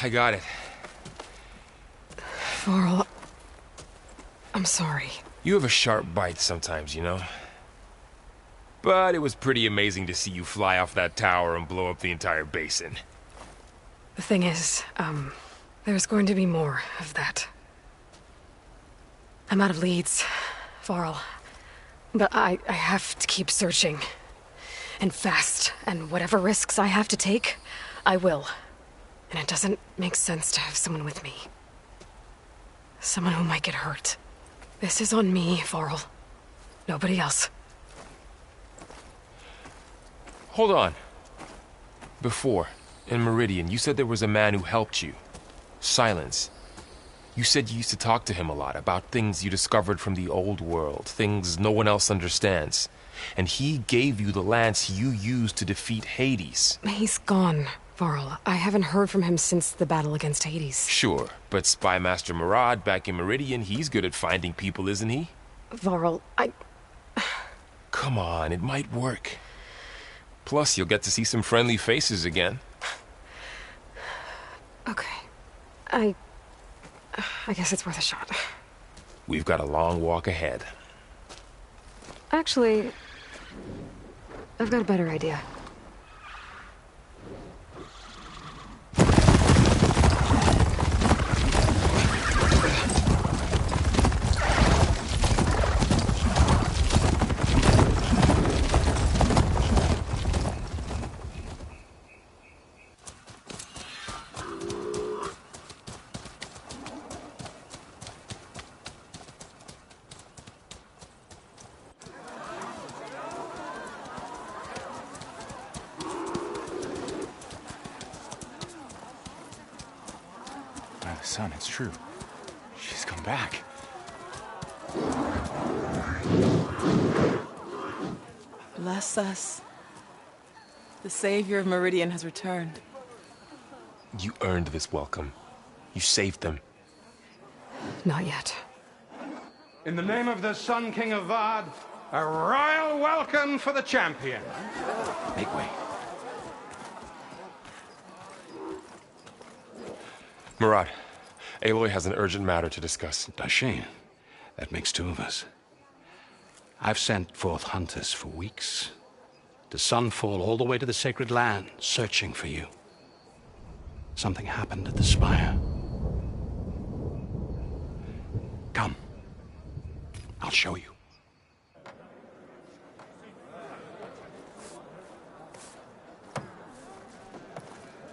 I got it. Varl, I'm sorry. You have a sharp bite sometimes, you know? But it was pretty amazing to see you fly off that tower and blow up the entire basin. The thing is, there's going to be more of that. I'm out of leads, Varl. But I have to keep searching. And fast. And whatever risks I have to take, I will. And it doesn't make sense to have someone with me. Someone who might get hurt. This is on me, Varl. Nobody else. Hold on. Before, in Meridian, you said there was a man who helped you. Silence. You said you used to talk to him a lot about things you discovered from the old world, things no one else understands. And he gave you the lance you used to defeat Hades. He's gone, Varl. I haven't heard from him since the battle against Hades. Sure, but Spy Master Murad back in Meridian, he's good at finding people, isn't he? Varl, Come on, it might work. Plus, you'll get to see some friendly faces again. Okay. I guess it's worth a shot. We've got a long walk ahead. Actually, I've got a better idea. Son, it's true. She's come back. Bless us. The savior of Meridian has returned. You earned this welcome. You saved them. Not yet. In the name of the Sun King of Vard, a royal welcome for the champion. Make way. Murad, Aloy has an urgent matter to discuss. Does she? That makes two of us. I've sent forth hunters for weeks. To Sunfall all the way to the Sacred Land, searching for you. Something happened at the Spire. Come. I'll show you.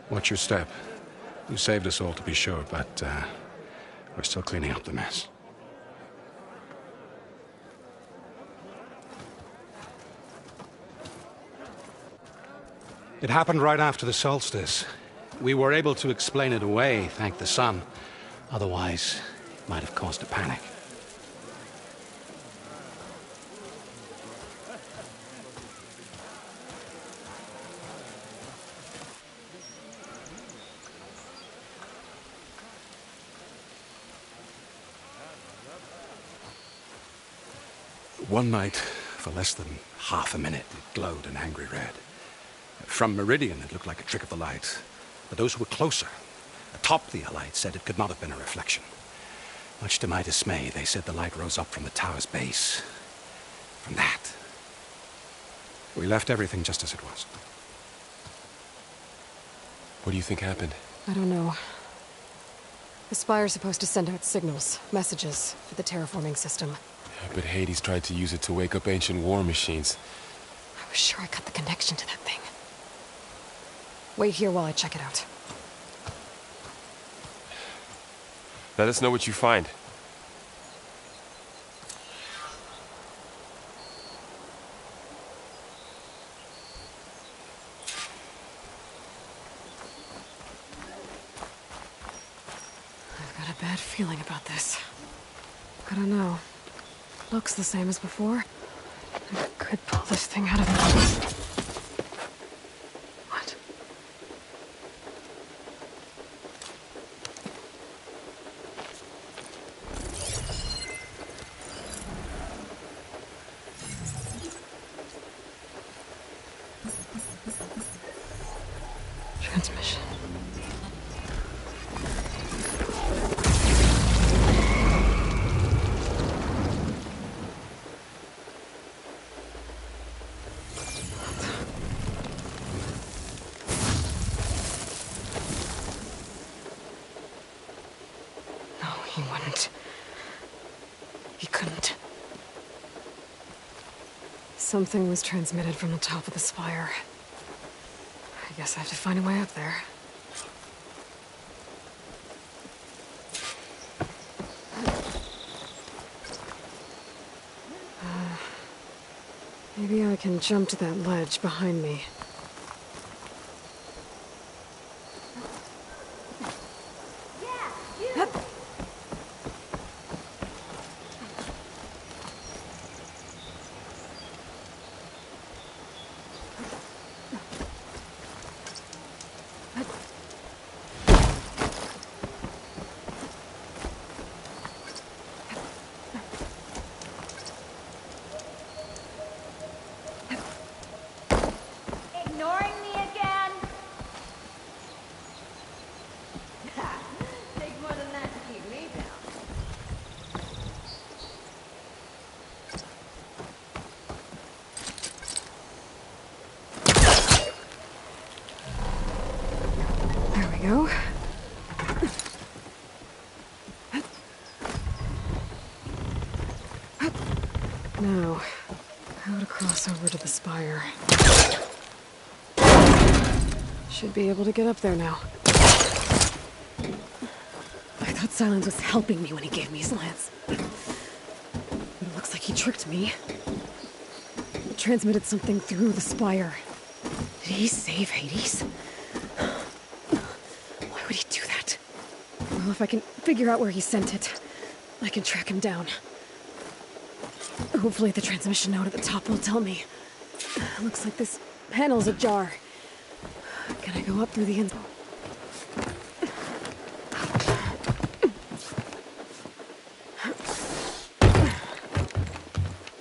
Watch your step. You saved us all, to be sure, but we're still cleaning up the mess. It happened right after the solstice. We were able to explain it away, thank the sun. Otherwise, it might have caused a panic. One night, for less than half a minute, it glowed an angry red. From Meridian, it looked like a trick of the light. But those who were closer, atop the light, said it could not have been a reflection. Much to my dismay, they said the light rose up from the tower's base. From that. We left everything just as it was. What do you think happened? I don't know. The Spire's supposed to send out signals, messages, for the terraforming system. Yeah, but Hades tried to use it to wake up ancient war machines. I was sure I cut the connection to that thing. Wait here while I check it out. Let us know what you find. I've got a bad feeling about this. I don't know. Looks the same as before. I could pull this thing out of me. What? Transmission. Something was transmitted from the top of the spire. I guess I have to find a way up there. Maybe I can jump to that ledge behind me. Ignoring me again? Takes more than that to keep me down. There we go. Now, how to cross over to the spire. Should be able to get up there now. I thought Silence was helping me when he gave me his lance. But it looks like he tricked me. Transmitted something through the spire. Did he save Hades? Why would he do that? Well, if I can figure out where he sent it, I can track him down. Hopefully the transmission node at the top will tell me. Looks like this panel's ajar. Can I go up through the inside?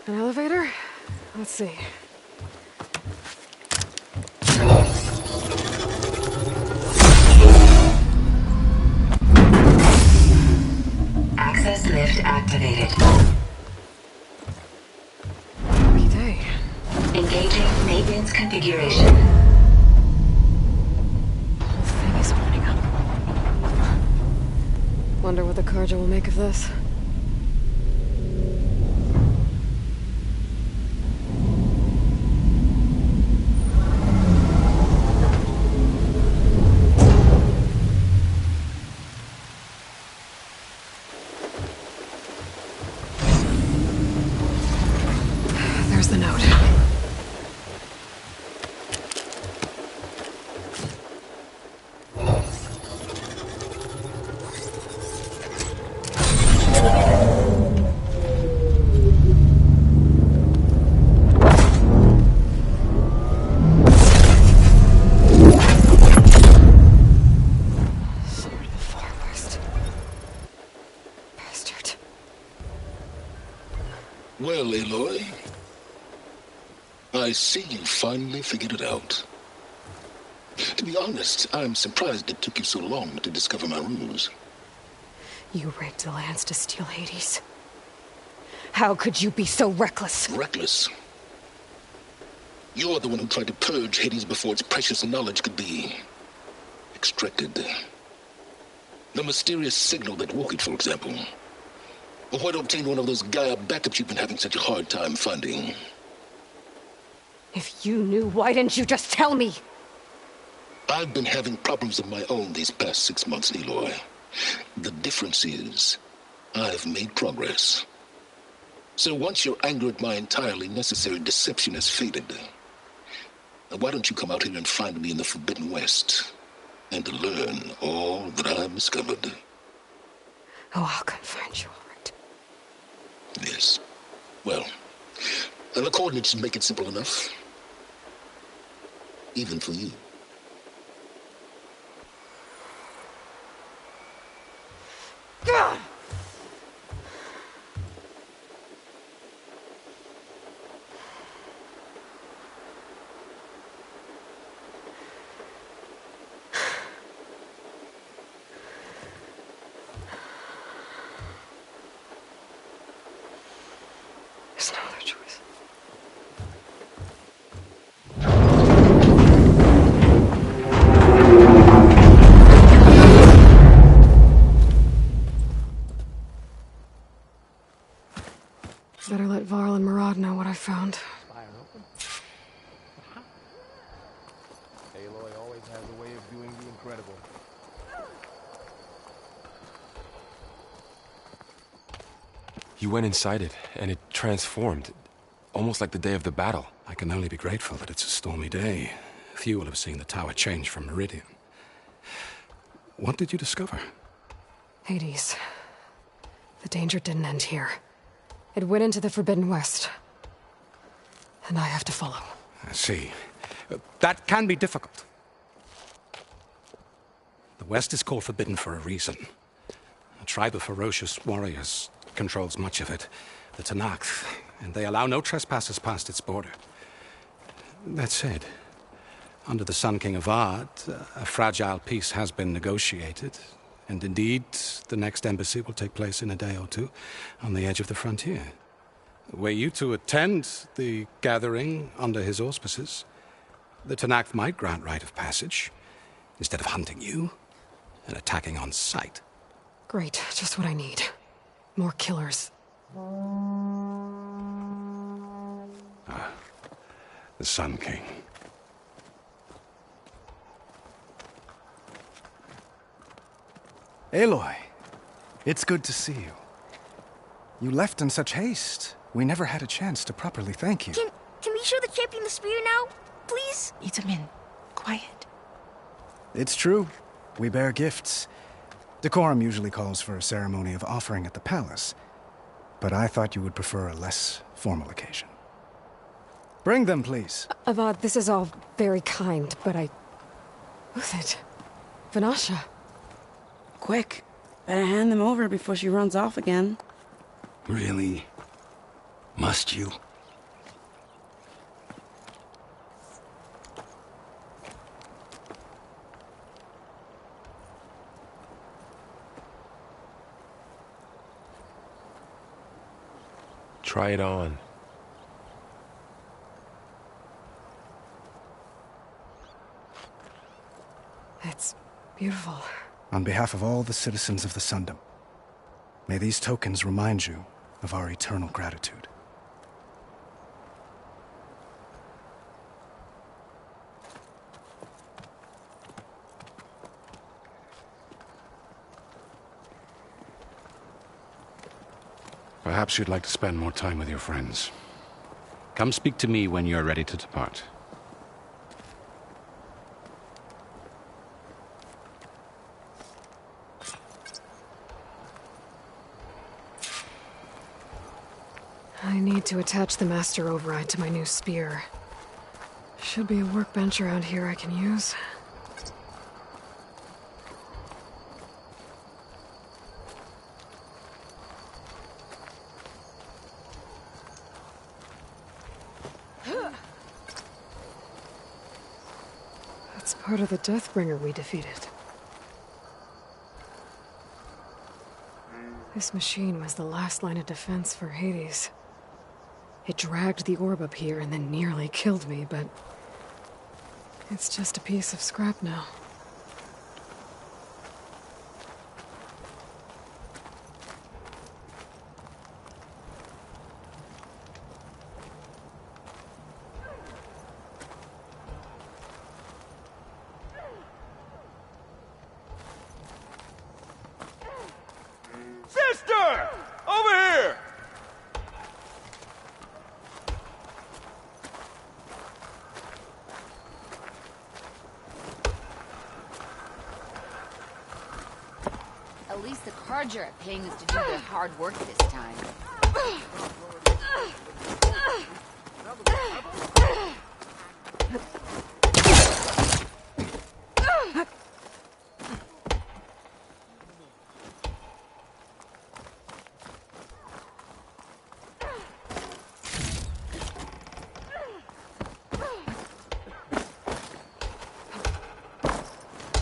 An elevator? Let's see. Access lift activated. Lucky day. Engaging maintenance configuration. Whole thing is opening up. Wonder what the Karja will make of this. There's the note. Sword of the Far West. Bastard. Well, Aloy, I see you finally figured it out. To be honest, I'm surprised it took you so long to discover my ruse. You rigged the lance to steal Hades. How could you be so reckless? Reckless. You're the one who tried to purge Hades before its precious knowledge could be extracted. The mysterious signal that woke it, for example. Or why to obtain one of those Gaia backups you've been having such a hard time finding. If you knew, why didn't you just tell me? I've been having problems of my own these past 6 months, Aloy. The difference is, I've made progress. So once your anger at my entirely necessary deception has faded, why don't you come out here and find me in the Forbidden West and learn all that I've discovered? Oh, I'll come find you, all right. Yes. Well, the coordinates should make it simple enough. Even for you. Gah! There's no other choice. incredible. You went inside it, and it transformed. Almost like the day of the battle. I can only be grateful that it's a stormy day. Few will have seen the tower change from Meridian. What did you discover? Hades. The danger didn't end here. It went into the Forbidden West. And I have to follow. I see. That can be difficult. The West is called Forbidden for a reason. A tribe of ferocious warriors controls much of it, the Tanakh, and they allow no trespassers past its border. That said, under the Sun King of Ard, a fragile peace has been negotiated, and indeed, the next embassy will take place in a day or two on the edge of the frontier. Were you to attend the gathering under his auspices, the Tanakh might grant right of passage, instead of hunting you and attacking on sight. Great, just what I need. More killers. The Sun King. Aloy, it's good to see you. You left in such haste. We never had a chance to properly thank you. Can we show the champion the spear now? Please? Itamin, quiet. It's true. We bear gifts. Decorum usually calls for a ceremony of offering at the palace, but I thought you would prefer a less formal occasion. Bring them, please. Avad, this is all very kind, but Who's it? Vanasha. Quick. Better hand them over before she runs off again. Really? Must you? Try it on. It's beautiful. On behalf of all the citizens of the Sundom, may these tokens remind you of our eternal gratitude. Perhaps you'd like to spend more time with your friends. Come speak to me when you're ready to depart. I need to attach the master override to my new spear. Should be a workbench around here I can use. That's part of the Deathbringer we defeated. This machine was the last line of defense for Hades. It dragged the orb up here and then nearly killed me, but it's just a piece of scrap now. Sister! Over here! At least the cards are paying us to do their hard work this time.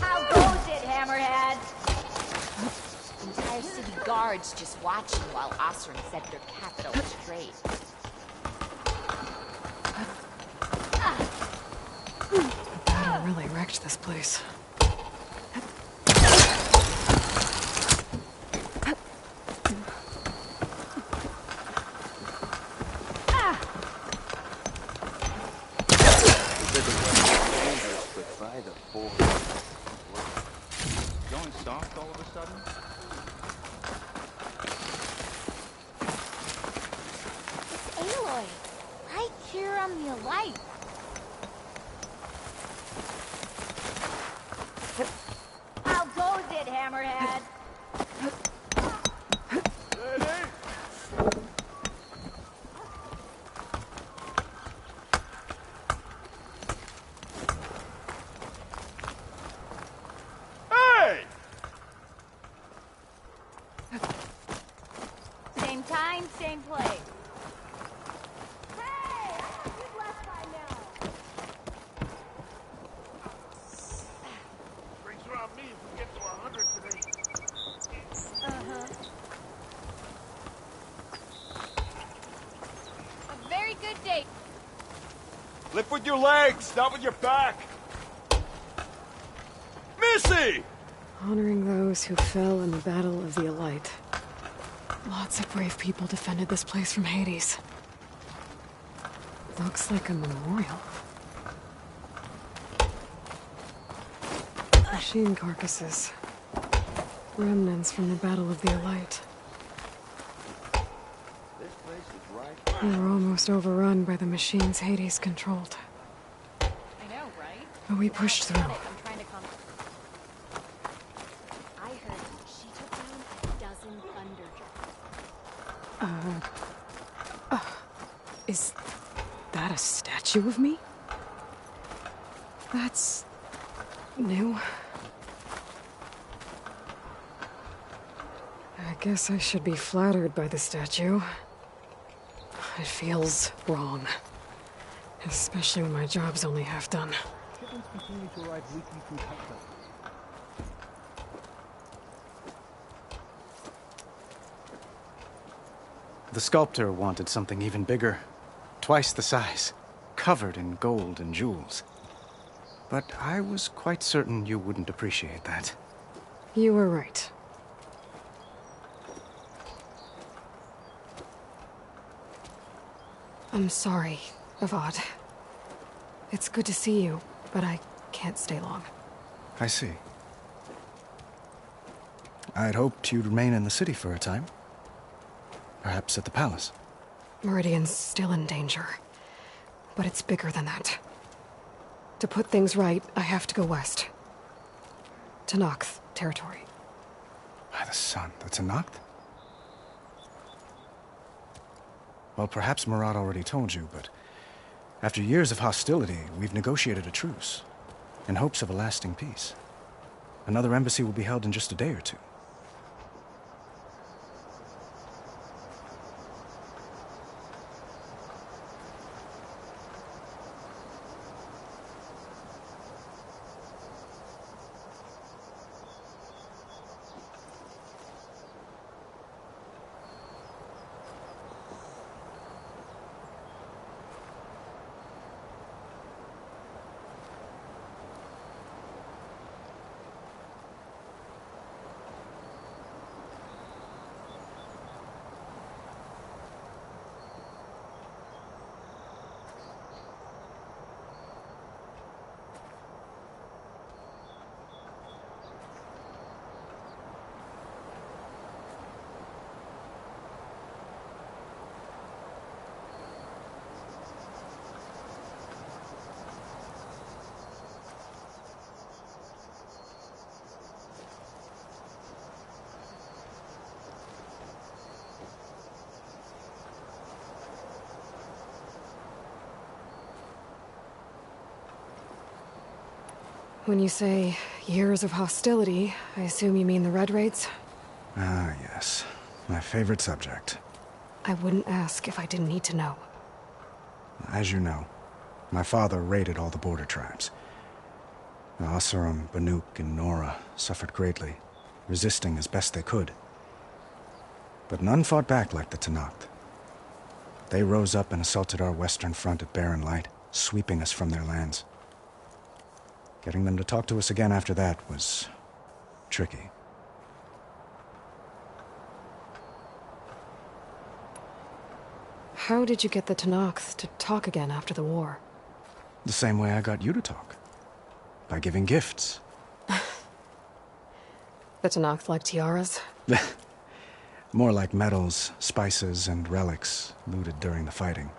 How goes it, Hammerhead? Entire city guards just watching while Osram set their capital straight. The battle really wrecked this place. But by the force. going soft all of a sudden? It's Aloy, right here on the light. How goes it, Hammerhead? Same time, same place. Hey, I thought you'd left by now. Drinks are on me if we get to 100 today. A very good date. Lift with your legs, not with your back. Missy! Honoring those who fell in the Battle of the Elite. Lots of brave people defended this place from Hades. Looks like a memorial. Machine carcasses. Remnants from the Battle of the Elite. This place is right. They were almost overrun by the machines Hades controlled. I know, right? But we pushed through. I'm trying to calm. I heard she took down a dozen Thunderjets. Is that a statue of me? That's new. I guess I should be flattered by the statue. It feels wrong. Especially when my job's only half done. Shipments continue to arrive weekly from Texas. The sculptor wanted something even bigger. Twice the size. Covered in gold and jewels. But I was quite certain you wouldn't appreciate that. You were right. I'm sorry, Avad. It's good to see you, but I can't stay long. I see. I'd hoped you'd remain in the city for a time. Perhaps at the palace. Meridian's still in danger. But it's bigger than that. To put things right, I have to go west. To Nox territory. By the sun, the Tenakth? Well, perhaps Murad already told you, but after years of hostility, we've negotiated a truce, in hopes of a lasting peace. Another embassy will be held in just a day or two. When you say years of hostility, I assume you mean the Red Raids? Ah, yes. My favorite subject. I wouldn't ask if I didn't need to know. As you know, my father raided all the border tribes. The Asuram, Banuk, and Nora suffered greatly, resisting as best they could. But none fought back like the Tenakth. They rose up and assaulted our western front at Barren Light, sweeping us from their lands. Getting them to talk to us again after that was tricky. How did you get the Tenakth to talk again after the war? The same way I got you to talk. By giving gifts. The Tanakh like tiaras? More like medals, spices, and relics looted during the fighting.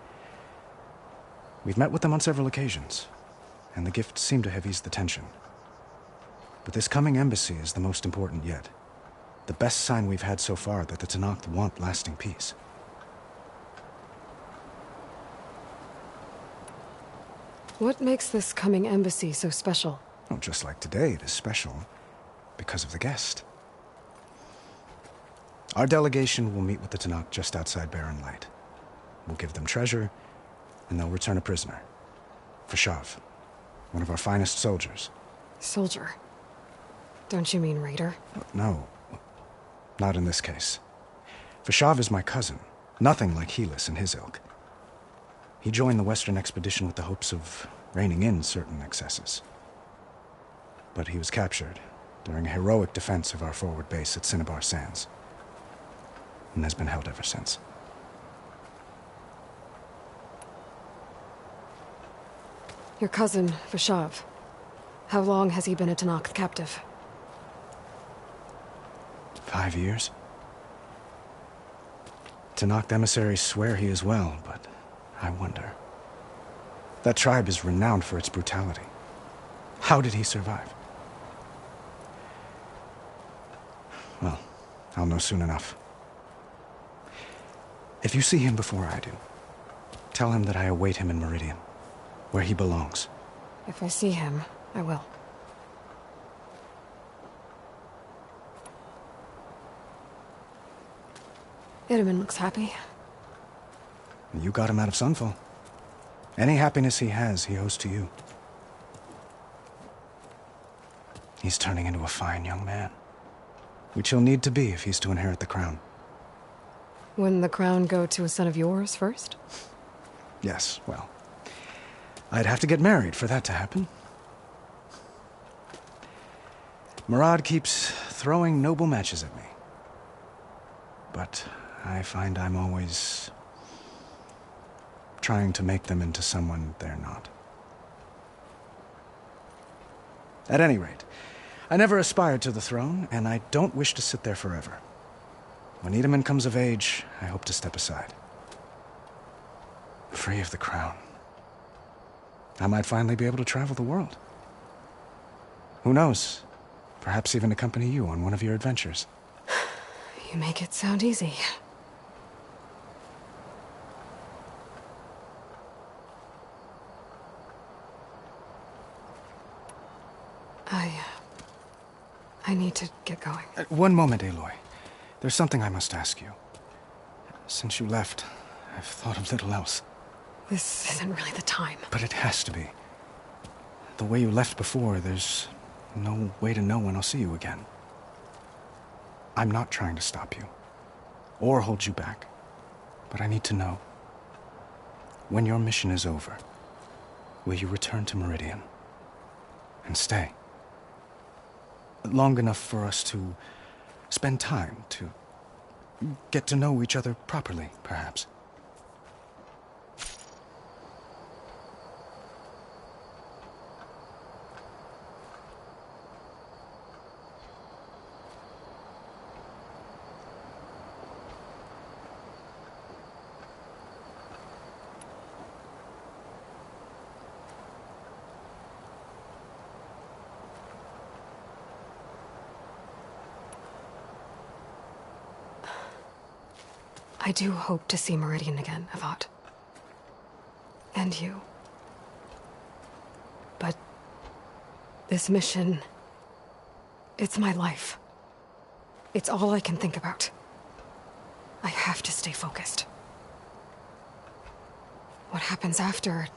We've met with them on several occasions, and the gifts seem to have eased the tension. But this coming embassy is the most important yet. The best sign we've had so far that the Tanakh want lasting peace. What makes this coming embassy so special? Oh, just like today, it is special because of the guest. Our delegation will meet with the Tanakh just outside Barren Light. We'll give them treasure, and they'll return a prisoner. Fashav, one of our finest soldiers. Soldier? Don't you mean raider? No, not in this case. Fashav is my cousin, nothing like Helis and his ilk. He joined the Western expedition with the hopes of reining in certain excesses. But he was captured during a heroic defense of our forward base at Cinnabar Sands, and has been held ever since. Your cousin, Fashav. How long has he been a Tanakh captive? 5 years. Tanakh emissaries swear he is well, but I wonder. That tribe is renowned for its brutality. How did he survive? Well, I'll know soon enough. If you see him before I do, tell him that I await him in Meridian, where he belongs. If I see him, I will. Itaman looks happy. You got him out of Sunfall. Any happiness he has, he owes to you. He's turning into a fine young man, which he'll need to be if he's to inherit the crown. Wouldn't the crown go to a son of yours first? Yes, well, I'd have to get married for that to happen. Murad keeps throwing noble matches at me. But I find I'm always trying to make them into someone they're not. At any rate, I never aspired to the throne, and I don't wish to sit there forever. When Itaman comes of age, I hope to step aside. Free of the crown. I might finally be able to travel the world. Who knows? Perhaps even accompany you on one of your adventures. You make it sound easy. I need to get going. One moment, Aloy. There's something I must ask you. Since you left, I've thought of little else. This isn't really the time. But it has to be. The way you left before, there's no way to know when I'll see you again. I'm not trying to stop you, or hold you back, but I need to know. When your mission is over, will you return to Meridian and stay? Long enough for us to spend time, to get to know each other properly, perhaps. I do hope to see Meridian again, Avad. And you. But this mission, it's my life. It's all I can think about. I have to stay focused. What happens after?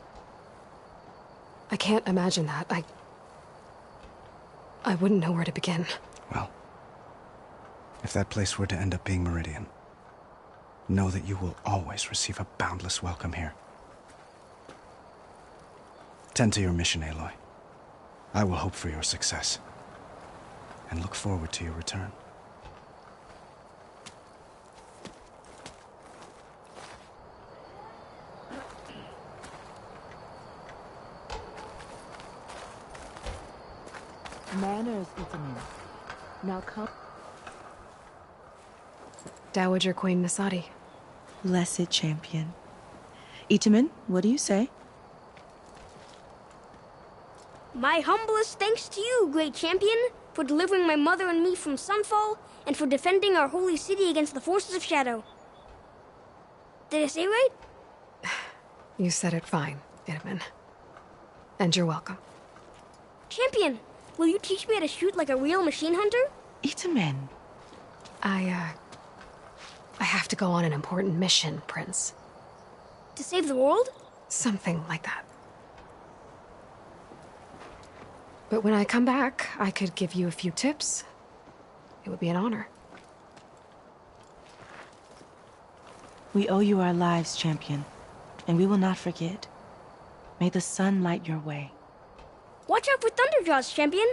I can't imagine that. I wouldn't know where to begin. Well, if that place were to end up being Meridian, know that you will always receive a boundless welcome here. Tend to your mission, Aloy. I will hope for your success, and look forward to your return. Manners, Itaman. Now come. Dowager Queen Nasadi. Blessed champion. Itamen, what do you say? My humblest thanks to you, great champion, for delivering my mother and me from Sunfall, and for defending our holy city against the forces of Shadow. Did I say right? You said it fine, Itamen. And you're welcome. Champion, will you teach me how to shoot like a real machine hunter? Itamen. I have to go on an important mission, Prince. To save the world? Something like that. But when I come back, I could give you a few tips. It would be an honor. We owe you our lives, champion, and we will not forget. May the sun light your way. Watch out for Thunderjaws, champion!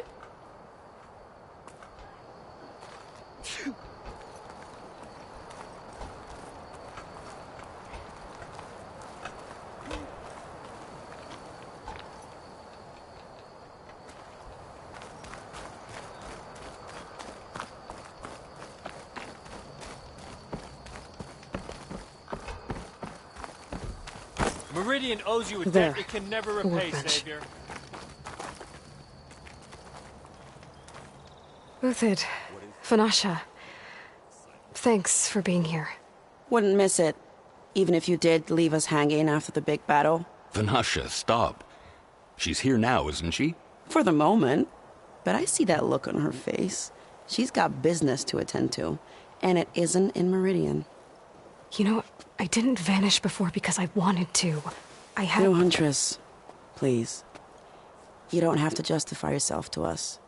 Meridian owes you a debt it can never repay, Savior. Uthid, Vanasha, thanks for being here. Wouldn't miss it, even if you did leave us hanging after the big battle. Vanasha, stop. She's here now, isn't she? For the moment. But I see that look on her face. She's got business to attend to, and it isn't in Meridian. You know, I didn't vanish before because I wanted to. I had... No, Huntress. Please. You don't have to justify yourself to us.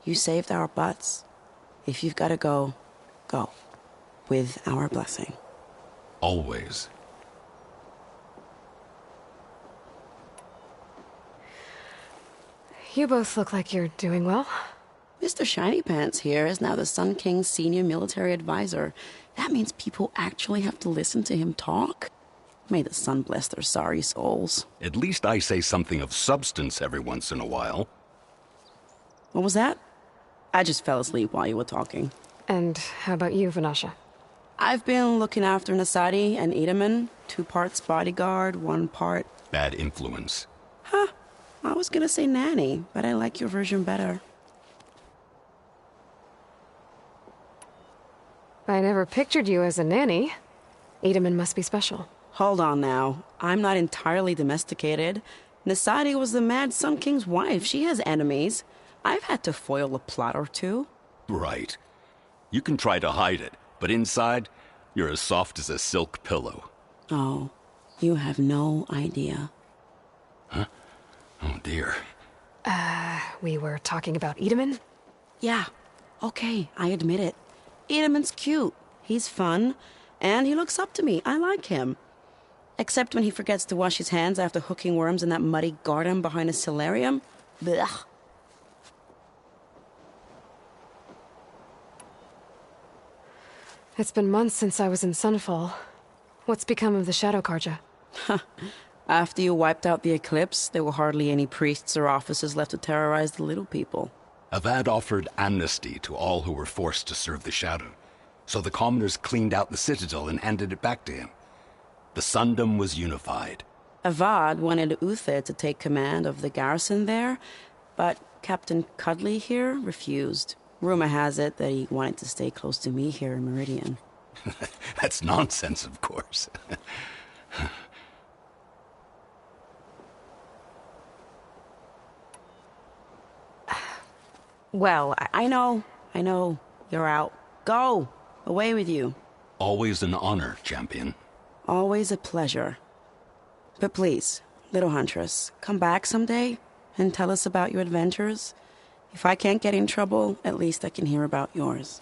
You saved our butts. If you've got to go, go. With our blessing. Always. You both look like you're doing well. Mr. Shiny Pants here is now the Sun King's senior military advisor. That means people actually have to listen to him talk. May the sun bless their sorry souls. At least I say something of substance every once in a while. What was that? I just fell asleep while you were talking. And how about you, Vanasha? I've been looking after Nasadi and Itamen. 2 parts bodyguard, 1 part... Bad influence. Huh. I was gonna say nanny, but I like your version better. I never pictured you as a nanny. Itamen must be special. Hold on now. I'm not entirely domesticated. Nasadi was the Mad Sun King's wife. She has enemies. I've had to foil a plot or 2. Right. You can try to hide it, but inside, you're as soft as a silk pillow. Oh, you have no idea. Huh? Oh, dear. We were talking about Itamen? Yeah. Okay, I admit it. Itamen's cute. He's fun. And he looks up to me. I like him. Except when he forgets to wash his hands after hooking worms in that muddy garden behind a solarium. Blech. It's been months since I was in Sunfall. What's become of the Shadow Karja? After you wiped out the eclipse, there were hardly any priests or officers left to terrorize the little people. Avad offered amnesty to all who were forced to serve the Shadow. So the commoners cleaned out the citadel and handed it back to him. The Sundom was unified. Avad wanted Uther to take command of the garrison there, but Captain Cudley here refused. Rumor has it that he wanted to stay close to me here in Meridian. That's nonsense, of course. Well, I know. You're out. Go! Away with you. Always an honor, champion. Always a pleasure. But please, little Huntress, come back someday and tell us about your adventures. If I can't get in trouble, at least I can hear about yours.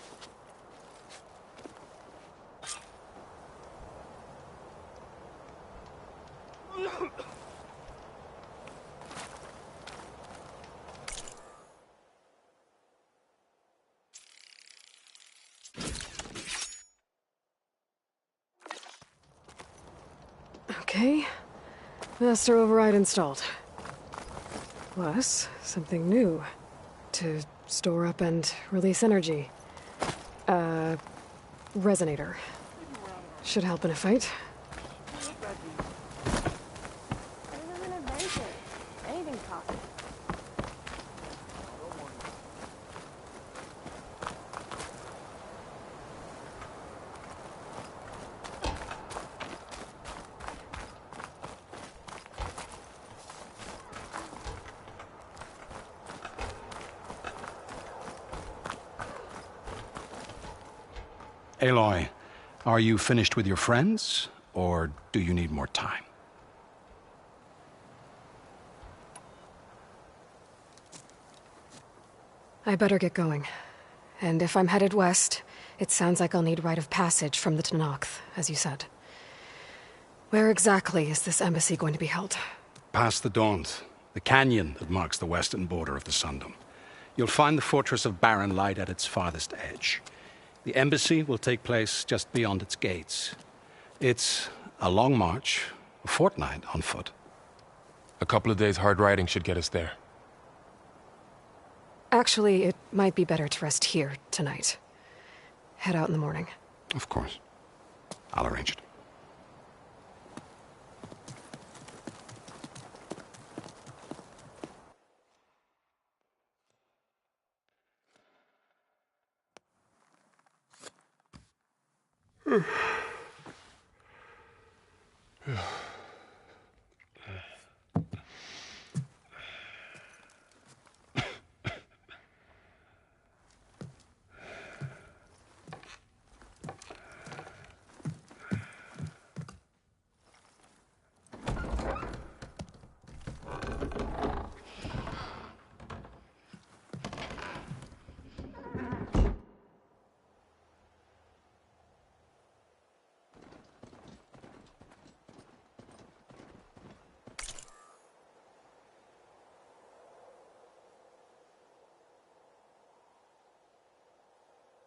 Okay. Master override installed. Plus, something new. to store up and release energy. Resonator. Should help in a fight. Anything's possible. Aloy, are you finished with your friends, or do you need more time? I better get going. And if I'm headed west, it sounds like I'll need rite of passage from the Tenakth, as you said. Where exactly is this embassy going to be held? Past the Daunt, the canyon that marks the western border of the Sundom. You'll find the fortress of Barren Light at its farthest edge. The embassy will take place just beyond its gates. It's a long march, a fortnight on foot. A couple of days hard riding should get us there. Actually, it might be better to rest here tonight. Head out in the morning. Of course. I'll arrange it.